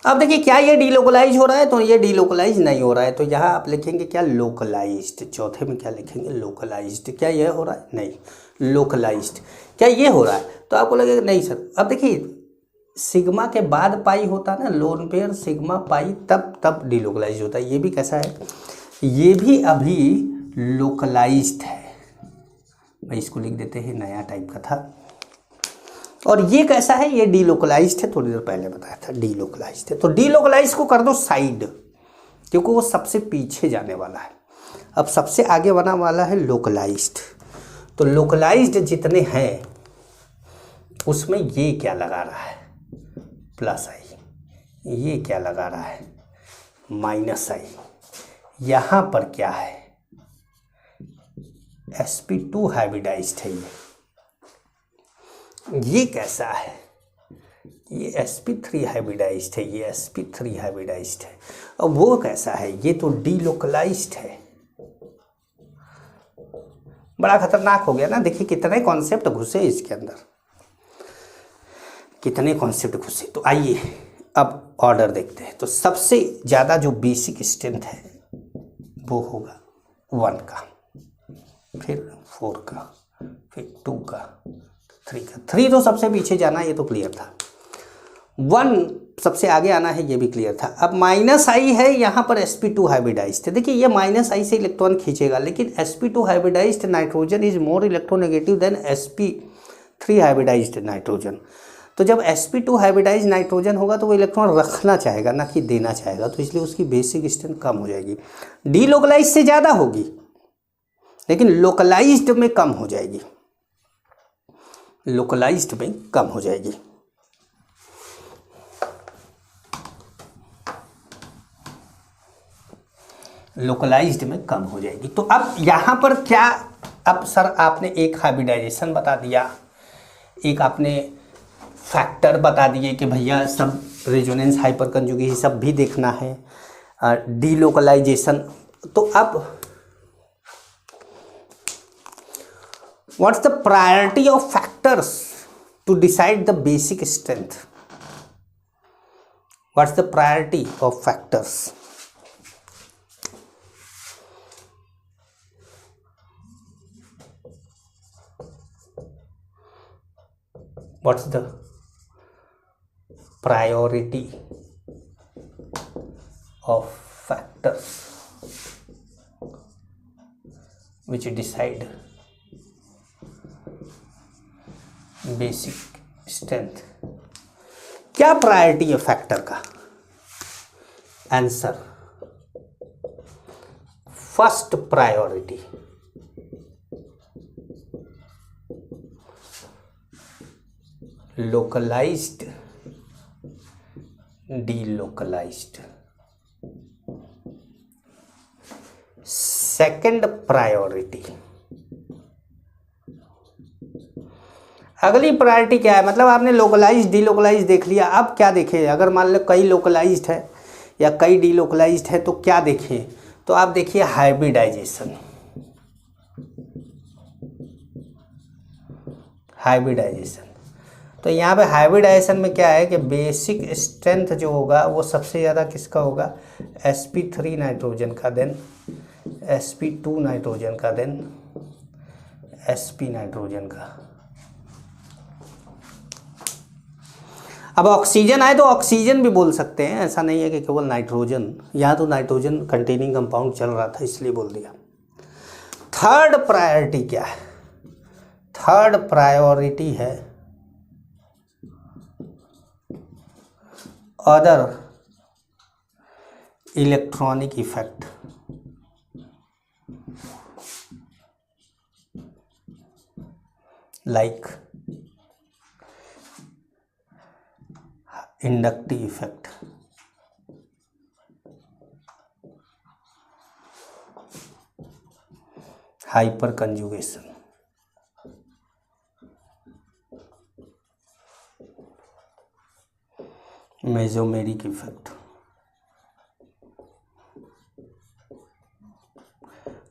अब देखिए क्या ये डीलोकलाइज हो रहा है, तो ये डीलोकलाइज नहीं हो रहा है, तो यहाँ आप लिखेंगे क्या, लोकलाइज्ड। चौथे में क्या लिखेंगे, लोकलाइज्ड। क्या ये हो रहा है, नहीं, लोकलाइज्ड। क्या ये हो रहा है, तो आपको लगेगा नहीं सर। अब देखिए सिग्मा के बाद पाई होता है ना, लोन पेयर सिग्मा पाई, तब डीलोकलाइज होता है। ये भी कैसा है, ये भी अभी लोकलाइज्ड है भाई, इसको लिख देते हैं, नया टाइप का था। और ये कैसा है, ये डीलोकलाइज्ड है, थोड़ी देर पहले बताया था डीलोकलाइज्ड है। तो डीलोकलाइज को कर दो साइड, क्योंकि वो सबसे पीछे जाने वाला है। अब सबसे आगे बना वाला है लोकलाइज्ड। तो लोकलाइज्ड जितने हैं उसमें ये क्या लगा रहा है, प्लस आई, ये क्या लगा रहा है, माइनस आई। यहाँ पर क्या है, sp2 हाइब्रिडाइज्ड है। ये कैसा है, ये sp3 हाइब्रिडाइज्ड है, ये sp3 हाइब्रिडाइज्ड है। अब वो कैसा है, ये तो डीलोकलाइज्ड है। बड़ा खतरनाक हो गया ना। देखिए कितने कॉन्सेप्ट घुसे इसके अंदर, कितने कॉन्सेप्ट घुसे। तो आइए अब ऑर्डर देखते हैं। तो सबसे ज़्यादा जो बेसिक स्ट्रेंथ है वो होगा 1 का, फिर 4 का, फिर 2 का, 3 का। 3 तो सबसे पीछे जाना, ये तो क्लियर था। 1 सबसे आगे आना है, ये भी क्लियर था। अब माइनस आई है, यहाँ पर sp2 हाइब्रिडाइज्ड है। देखिए ये माइनस आई से इलेक्ट्रॉन खींचेगा, लेकिन sp2 hybridised nitrogen is more electronegative than sp3 hybridised nitrogen. तो जब sp2 हाइब्रिडाइज्ड नाइट्रोजन होगा तो वो इलेक्ट्रॉन रखना चाहेगा, ना कि देना चाहेगा, तो इसलिए उसकी बेसिक स्ट्रेंथ कम हो जाएगी। डीलोकलाइज्ड से ज़्यादा होगी, लेकिन लोकलाइज्ड में कम हो जाएगी, लोकलाइज्ड में कम हो जाएगी। लोकलाइज्ड में कम हो जाएगी। तो अब यहाँ पर क्या, अब सर आपने एक हाइब्रिडाइजेशन बता दिया, एक आपने फैक्टर बता दिए कि भैया सब रेजोनेंस हाइपर कंजुगेशन सब भी देखना है, डीलोकलाइजेशन। तो अब what's the priority of factors to decide the basic strength, what's the priority of factors. What's the priority of factors which decide basic strength. क्या प्रायोरिटी है फैक्टर का? Answer first priority. Localised, delocalised. Second priority. अगली priority क्या है? मतलब आपने localised delocalised देख लिया, अब क्या देखें? अगर मान लो कई लोकलाइज्ड है या कई डीलोकलाइज्ड है तो क्या देखें? तो आप देखिए हाइब्रिडाइजेशन। हाइब्रिडाइजेशन, तो यहाँ पे हाइब्रिडाइजेशन में क्या है कि बेसिक स्ट्रेंथ जो होगा वो सबसे ज़्यादा किसका होगा? sp3 नाइट्रोजन का, देन sp2 नाइट्रोजन का, देन sp नाइट्रोजन का। अब ऑक्सीजन आए तो ऑक्सीजन भी बोल सकते हैं, ऐसा नहीं है कि केवल नाइट्रोजन। यहाँ तो नाइट्रोजन कंटेनिंग कंपाउंड चल रहा था इसलिए बोल दिया। थर्ड प्रायोरिटी क्या है? थर्ड प्रायोरिटी है other electronic effect. Like inductive effect, hyper conjugation, mesomeric effect.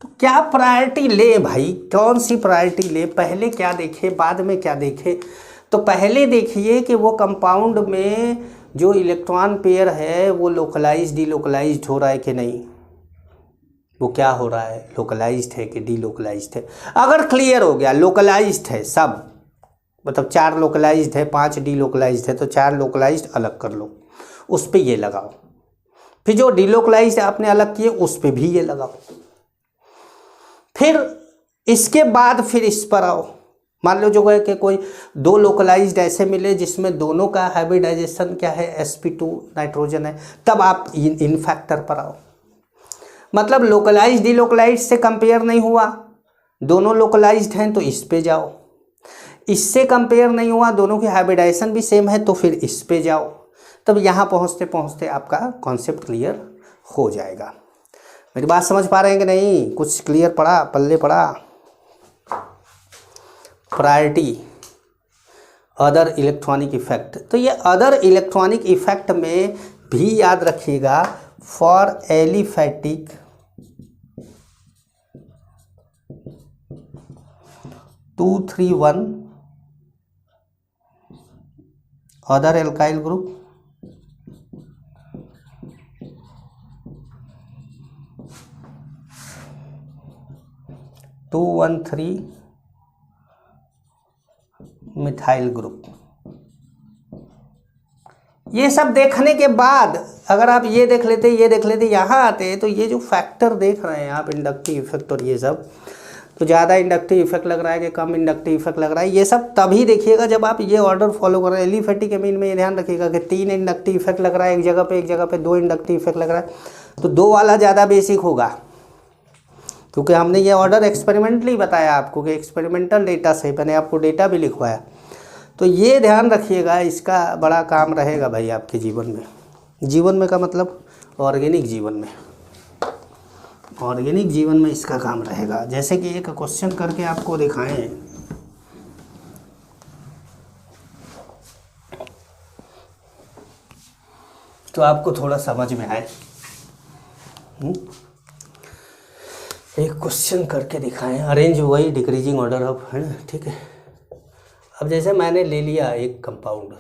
तो क्या प्रायोरिटी ले भाई? कौन सी प्रायोरिटी ले? पहले क्या देखे बाद में क्या देखे? तो पहले देखिए कि वो कंपाउंड में जो इलेक्ट्रॉन पेयर है वो लोकलाइज्ड डीलोकलाइज्ड हो रहा है कि नहीं। वो क्या हो रहा है? लोकलाइज्ड है कि डीलोकलाइज्ड है। अगर क्लियर हो गया लोकलाइज्ड है सब, मतलब 4 लोकलाइज्ड है 5 डीलोकलाइज्ड है, तो 4 लोकलाइज्ड अलग कर लो, उस पर ये लगाओ। फिर जो डीलोकलाइज्ड आपने अलग किए उस पर भी ये लगाओ। फिर इसके बाद फिर इस पर आओ। मान लो जो है कि कोई 2 लोकलाइज्ड ऐसे मिले जिसमें दोनों का हाइब्रिडाइजेशन क्या है? sp2 नाइट्रोजन है, तब आप इन फैक्टर पर आओ। मतलब लोकलाइज्ड डीलोकलाइज्ड से कंपेयर नहीं हुआ, दोनों लोकलाइज्ड हैं तो इस पे जाओ। इससे कंपेयर नहीं हुआ, दोनों की हाइब्रिडाइजेशन भी सेम है तो फिर इस पे जाओ। तब यहाँ पहुँचते पहुँचते आपका कॉन्सेप्ट क्लियर हो जाएगा। मेरी बात समझ पा रहे हैं कि नहीं? कुछ क्लियर पड़ा, पल्ले पड़ा? Priority other electronic effect. तो ये अदर इलेक्ट्रॉनिक इफेक्ट में भी याद रखिएगा, for aliphatic two 3 1 other alkyl group, 2 1 3 methyl group. ये सब देखने के बाद अगर आप ये देख लेते, ये देख लेते, यहाँ आते तो ये जो फैक्टर देख रहे हैं आप, इंडक्टिव इफेक्ट और ये सब, तो ज़्यादा इंडक्टिव इफेक्ट लग रहा है कि कम इंडक्टिव इफेक्ट लग रहा है, ये सब तभी देखिएगा जब आप ये ऑर्डर फॉलो कर रहे हैं। एलिफैटिक एमीन में ये ध्यान रखिएगा कि 3 इंडक्टिव इफेक्ट लग रहा है एक जगह पे 2 इंडक्टिव इफेक्ट लग रहा है, तो 2 वाला ज़्यादा बेसिक होगा, क्योंकि हमने ये ऑर्डर एक्सपेरिमेंटली बताया आपको कि एक्सपेरिमेंटल डेटा से, मैंने आपको डेटा भी लिखवाया। तो ये ध्यान रखिएगा, इसका बड़ा काम रहेगा भाई आपके जीवन में। जीवन में का मतलब ऑर्गेनिक जीवन में, ऑर्गेनिक जीवन में इसका काम रहेगा। जैसे कि एक क्वेश्चन करके आपको दिखाएं, तो आपको थोड़ा समझ में आए। एक क्वेश्चन करके दिखाएं, अरेंज वही डिक्रीजिंग ऑर्डर ऑफ, है ना, ठीक है। अब जैसे मैंने ले लिया एक कंपाउंड,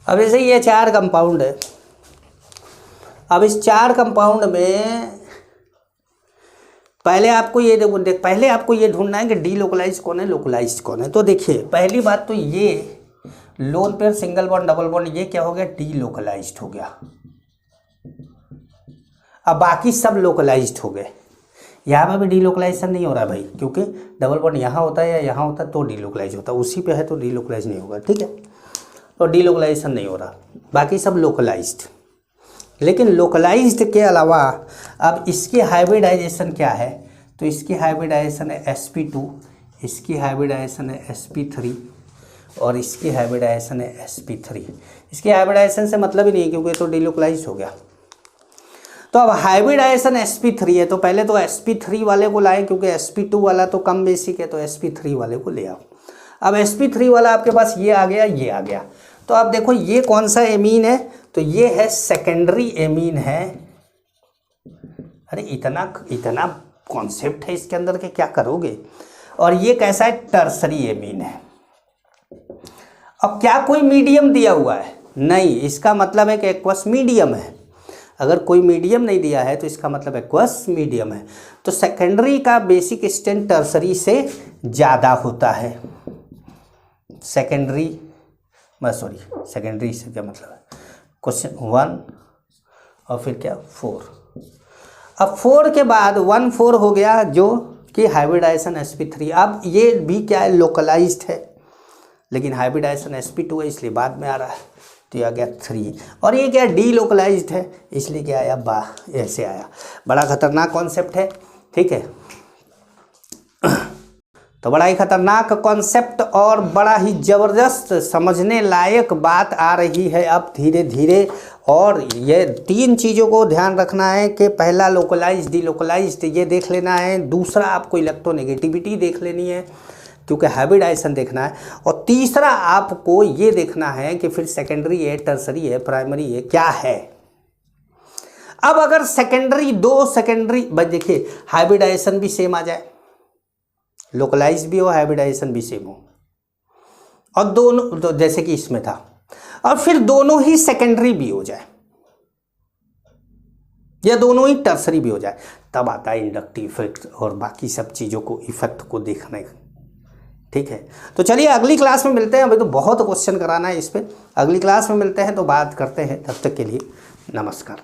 अब ऐसे ये 4 कंपाउंड है। अब इस 4 कंपाउंड में पहले आपको ये पहले आपको ये ढूंढना है कि डीलोकलाइज कौन है, लोकलाइज कौन है। तो देखिए पहली बात तो ये lone pair single bond double bond ये क्या हो गया, डीलोकलाइज्ड हो गया। अब बाकी सब लोकलाइज्ड हो गए। यहाँ पे भी डीलोकलाइजेशन नहीं हो रहा है भाई, क्योंकि डबल बॉन्ड यहाँ होता है या यहाँ होता है तो डीलोकलाइज होता है, उसी पे है तो डीलोकलाइज नहीं होगा, ठीक है। तो डीलोकलाइजेशन नहीं हो रहा, बाकी सब लोकलाइज्ड। लेकिन लोकलाइज्ड के अलावा अब इसकी हाइब्रिडाइजेशन क्या है, तो इसकी हाइब्रिडाइजेशन है sp2, इसकी हाइब्रिडाइजेशन है sp3 और इसकी हाइब्रिडाइजेशन है sp3। इसकी हाइब्रिडाइजेशन से मतलब ही नहीं है क्योंकि तो डीलोकलाइज्ड हो गया। तो अब हाइब्रिडाइजेशन sp3 है तो पहले तो sp3 वाले को लाएं, क्योंकि sp2 वाला तो कम बेसिक है, तो sp3 वाले को ले आओ। अब sp3 वाला आपके पास ये आ गया, ये आ गया। तो आप देखो ये कौन सा एमीन है, तो ये है सेकेंडरी एमीन है। अरे इतना कॉन्सेप्ट है इसके अंदर के क्या करोगे। और ये कैसा है, टर्सरी एमीन है। अब क्या कोई मीडियम दिया हुआ है, नहीं, इसका मतलब है कि एक्वस मीडियम है। अगर कोई मीडियम नहीं दिया है तो इसका मतलब एक्वस मीडियम है। तो सेकेंडरी का बेसिक स्ट्रेंथ टर्सरी से ज़्यादा होता है। सेकेंडरी से क्या मतलब है, क्वेश्चन 1 और फिर क्या 4। अब 4 के बाद 1 4 हो गया जो कि हाइब्रिडाइजेशन sp3। अब ये भी क्या है, लोकलाइज्ड है, लेकिन हाइब्रिडाइजेशन sp2 है इसलिए बाद में आ रहा है, तो ये आ गया 3। और ये क्या डीलोकलाइज्ड है इसलिए क्या आया, ऐसे आया। बड़ा खतरनाक कॉन्सेप्ट है, ठीक है। तो बड़ा ही खतरनाक कॉन्सेप्ट और बड़ा ही ज़बरदस्त समझने लायक बात आ रही है अब धीरे धीरे। और ये 3 चीज़ों को ध्यान रखना है कि पहला लोकलाइज्ड डीलोकलाइज्ड ये देख लेना है, दूसरा आपको इलेक्ट्रोनेगेटिविटी देख लेनी है क्योंकि हाइब्रिडाइजेशन देखना है, और तीसरा आपको ये देखना है कि फिर सेकेंडरी है, टर्सरी है, प्राइमरी है, क्या है। अब अगर दो सेकेंडरी बस देखिए हाइब्रिडाइजेशन भी सेम आ जाए, लोकलाइज भी हो, हाइब्रिडाइजेशन भी सेम हो, और दोनों तो जैसे कि इसमें था, और फिर दोनों ही सेकेंडरी भी हो जाए या दोनों ही टर्सरी भी हो जाए, तब आता है इंडक्टिव इफेक्ट और बाकी सब चीज़ों को इफेक्ट को देखने। ठीक है, तो चलिए अगली क्लास में मिलते हैं। अभी तो बहुत क्वेश्चन कराना है इस पर, अगली क्लास में मिलते हैं तो बात करते हैं। तब तक के लिए नमस्कार।